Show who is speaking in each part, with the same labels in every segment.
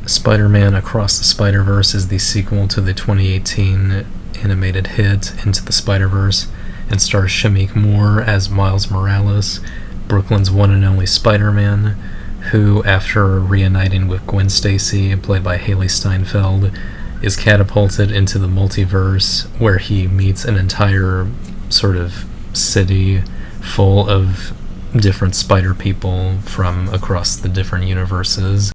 Speaker 1: Spider-Man Across the Spider-Verse is the sequel to the 2018 animated hit Into the Spider-Verse and stars Shameik Moore as Miles Morales, Brooklyn's one and only Spider-Man, who, after reuniting with Gwen Stacy, played by Haley Steinfeld, is catapulted into the multiverse where he meets an entire sort of city full of different spider people from across the different universes.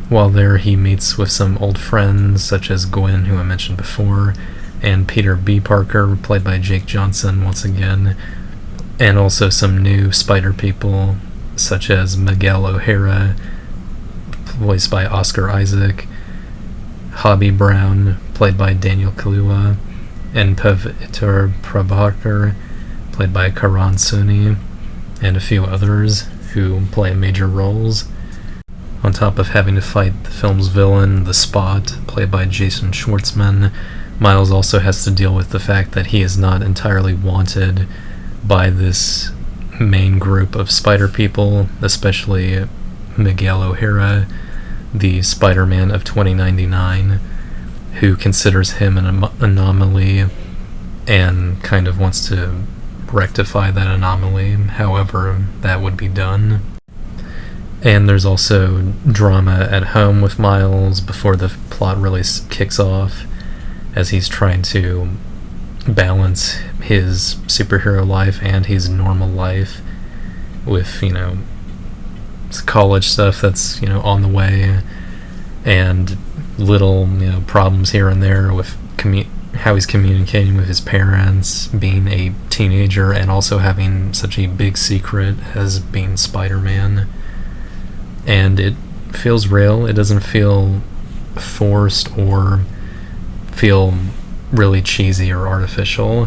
Speaker 1: While there, he meets with some old friends, such as Gwen, who I mentioned before, and Peter B. Parker, played by Jake Johnson once again, and also some new spider people, such as Miguel O'Hara, voiced by Oscar Isaac, Hobby Brown, played by Daniel Kaluuya, and Pavitr Prabhakar, played by Karan Soni, and a few others who play major roles. On top of having to fight the film's villain, The Spot, played by Jason Schwartzman, Miles also has to deal with the fact that he is not entirely wanted by this main group of spider people, especially Miguel O'Hara, the Spider-Man of 2099, who considers him an anomaly and kind of wants to rectify that anomaly, however that would be done. And there's also drama at home with Miles before the plot really kicks off, as he's trying to balance his superhero life and his normal life with, college stuff that's, on the way, and little, problems here and there with how he's communicating with his parents, being a teenager, and also having such a big secret as being Spider-Man. And it feels real. It doesn't feel forced or feel really cheesy or artificial.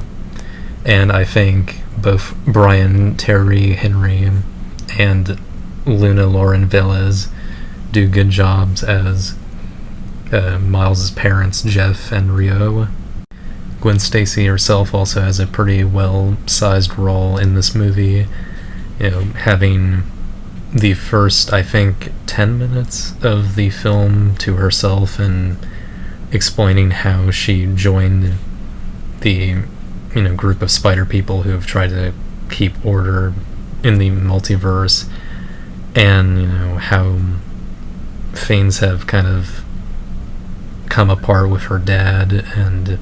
Speaker 1: And I think both Brian Terry Henry and Luna Lauren Velez do good jobs as Miles' parents, Jeff and Rio. Gwen Stacy herself also has a pretty well-sized role in this movie, having the first, I think, 10 minutes of the film to herself and explaining how she joined the group of spider people who have tried to keep order in the multiverse, and how things have kind of come apart with her dad, and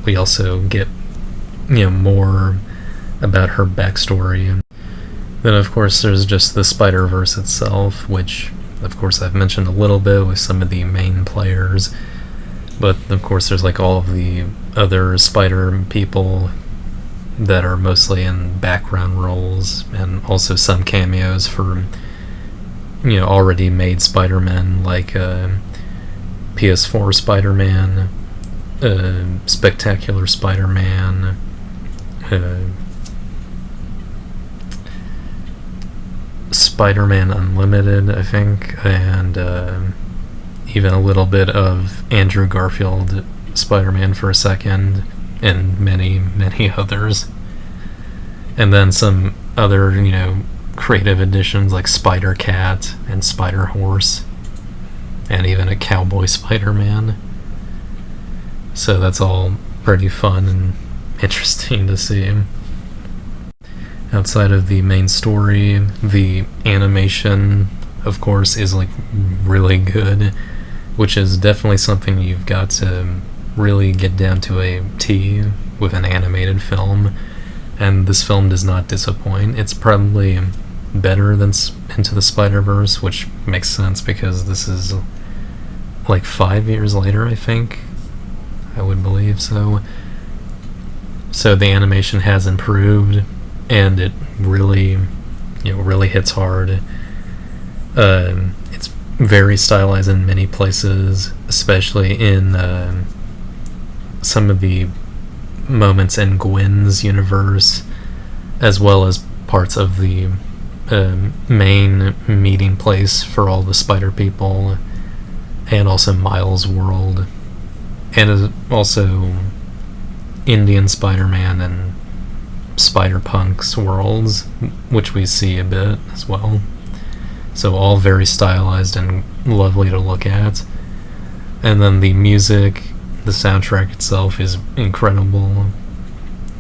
Speaker 1: we also get more about her backstory. Then of course there's just the Spider-Verse itself, which of course I've mentioned a little bit with some of the main players, but of course there's all of the other spider people that are mostly in background roles, and also some cameos for already made Spider-Men, like PS4 Spider-Man, Spectacular Spider-Man, Spider-Man Unlimited, I think, and even a little bit of Andrew Garfield Spider-Man for a second, and many, many others. And then some other, creative additions like Spider-Cat and Spider-Horse, and even a Cowboy Spider-Man. So that's all pretty fun and interesting to see. Outside of the main story, the animation, of course, is really good, which is definitely something you've got to really get down to a T with an animated film, and this film does not disappoint. It's probably better than Into the Spider-Verse, which makes sense because this is 5 years later, I think. I would believe so. So the animation has improved, and it really, really hits hard. It's very stylized in many places, especially in some of the moments in Gwen's universe, as well as parts of the main meeting place for all the spider people, and also Miles' world, and also Indian Spider-Man and Spider-Punk's worlds, which we see a bit as well. So all very stylized and lovely to look at. And then the music, the soundtrack itself is incredible.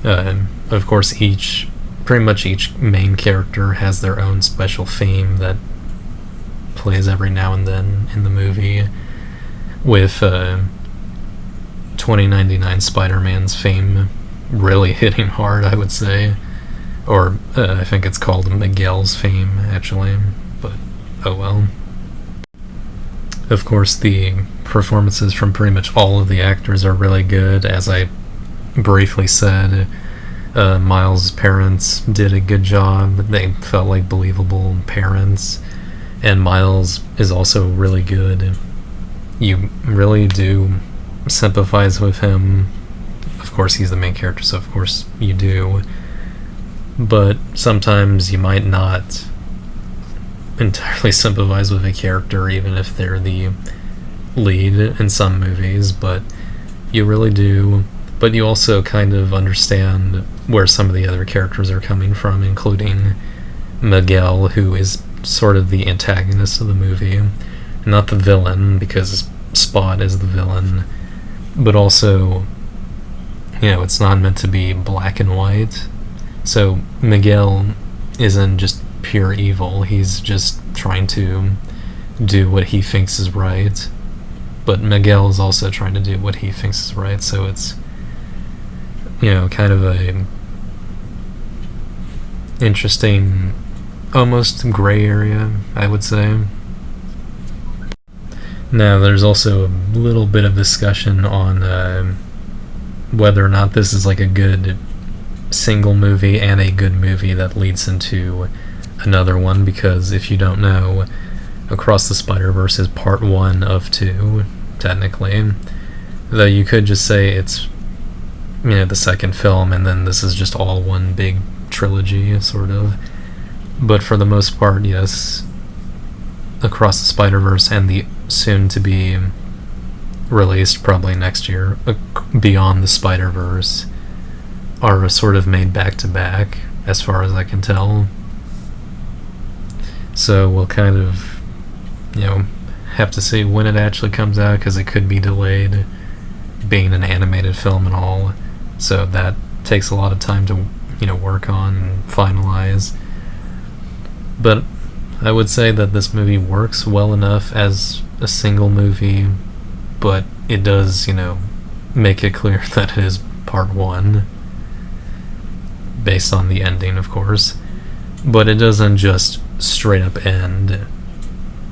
Speaker 1: Of course, pretty much each main character has their own special theme that plays every now and then in the movie, with 2099 Spider-Man's theme really hitting hard, I would say. Or I think it's called Miguel's theme, actually, but oh well. Of course, the performances from pretty much all of the actors are really good. As I briefly said, Miles' parents did a good job. They felt like believable parents, and Miles is also really good. You really do sympathize with him. Of course, he's the main character, so of course you do. But sometimes you might not entirely sympathize with a character, even if they're the lead in some movies, but you really do. But you also kind of understand where some of the other characters are coming from, including Miguel, who is sort of the antagonist of the movie. Not the villain, because Spot is the villain, but also, it's not meant to be black and white. So Miguel isn't just pure evil, he's just trying to do what he thinks is right. But Miguel is also trying to do what he thinks is right, so it's, kind of a interesting, almost gray area, I would say. Now, there's also a little bit of discussion on whether or not this is like a good single movie and a good movie that leads into another one, because if you don't know, Across the Spider-Verse is part 1 of 2, technically. Though you could just say it's, the second film, and then this is just all one big trilogy, sort of. But for the most part, yes, Across the Spider-Verse and the soon-to-be released, probably next year, Beyond the Spider-Verse, are sort of made back-to-back, as far as I can tell. So we'll kind of, have to see when it actually comes out, because it could be delayed, being an animated film and all. So that takes a lot of time to, work on and finalize. But I would say that this movie works well enough as a single movie, but it does, make it clear that it is part 1, based on the ending, of course. But it doesn't just straight up end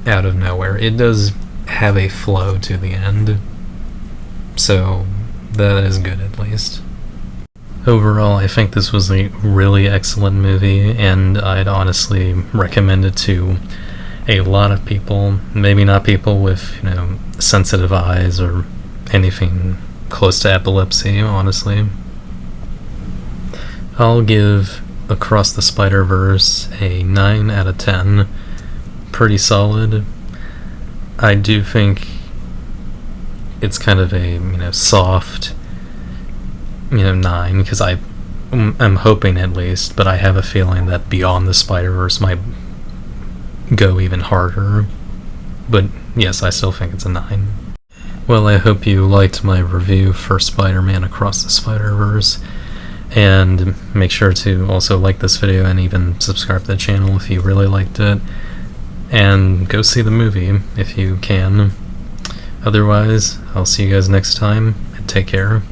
Speaker 1: out of nowhere. It does have a flow to the end, so that is good, at least. Overall, I think this was a really excellent movie, and I'd honestly recommend it to a lot of people. Maybe not people with, sensitive eyes or anything close to epilepsy, honestly. I'll give Across the Spider-Verse a 9 out of 10. Pretty solid. I do think it's kind of a, soft, 9, because I'm hoping, at least, but I have a feeling that Beyond the Spider-Verse might go even harder. But yes, I still think it's a 9. Well, I hope you liked my review for Spider-Man Across the Spider-Verse, and make sure to also like this video and even subscribe to the channel if you really liked it, and go see the movie if you can. Otherwise, I'll see you guys next time, and take care.